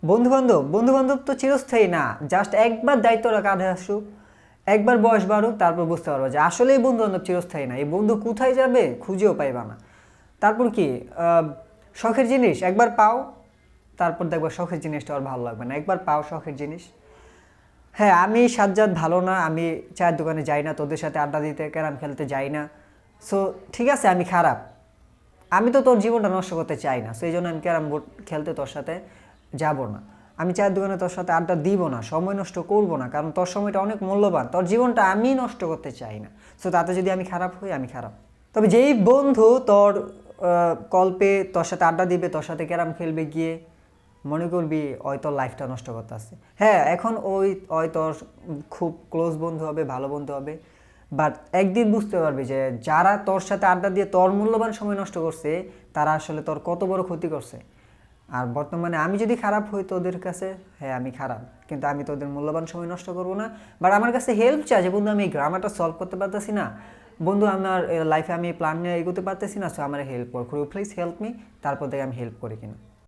বন্ধু বান্ধব তো চিরস্থায়ী না, জাস্ট একবার দায়িত্বটা কাঁধে আসুক, একবার বয়স বাড়ুক, তারপর বুঝতে পারবো যে আসলে এই বন্ধু বান্ধব চিরস্থায়ী না, এই বন্ধু কোথায় যাবে খুঁজেও পাইবা না। তারপর কি, শখের জিনিস একবার পাও, তারপর দেখবা শখের জিনিসটা আর ভালো লাগবে না, একবার পাও শখের জিনিস। হ্যাঁ, আমি সাজ্জাদ ভালো না, আমি চায়ের দোকানে যাই না, তোদের সাথে আড্ডা দিতে ক্যারাম খেলতে যাই না। সো ঠিক আছে, আমি খারাপ, আমি তো তোর জীবনটা নষ্ট করতে চাই না, সেই জন্য আমি ক্যারাম বোর্ড খেলতে তোর সাথে যাব না। আমি চায়ের দোকানে তোর সাথে আড্ডা দিব না, সময় নষ্ট করব না, কারণ তোর সময়টা অনেক মূল্যবান, তোর জীবনটা আমি নষ্ট করতে চাই না। সো তাতে যদি আমি খারাপ হই, আমি খারাপ। তবে যেই বন্ধু তোর কল্পে তোর সাথে আড্ডা দিবে, তোর সাথে ক্যারাম খেলবে গিয়ে, মনে করবি ওই তোর লাইফটা নষ্ট করতে আসছে। হ্যাঁ, এখন ওই ওই তোর খুব ক্লোজ বন্ধু হবে, ভালো বন্ধু হবে, বাট একদিন বুঝতে পারবি যে যারা তোর সাথে আড্ডা দিয়ে তোর মূল্যবান সময় নষ্ট করছে, তারা আসলে তোর কত বড় ক্ষতি করছে। আর বর্তমানে আমি যদি খারাপ হই তোদের কাছে, হ্যাঁ আমি খারাপ, কিন্তু আমি তোদের মূল্যবান সময় নষ্ট করবো না। বাট আমার কাছে হেল্প চাই যে বন্ধু আমি এই গ্রামারটা সলভ করতে পারতেছি না, বন্ধু আমার লাইফে আমি প্ল্যান নিয়ে এগোতে পারতেছি না, সো আমার হেল্প কর, প্লিজ হেল্প মি। তারপর থেকে আমি হেল্প করি কিনা।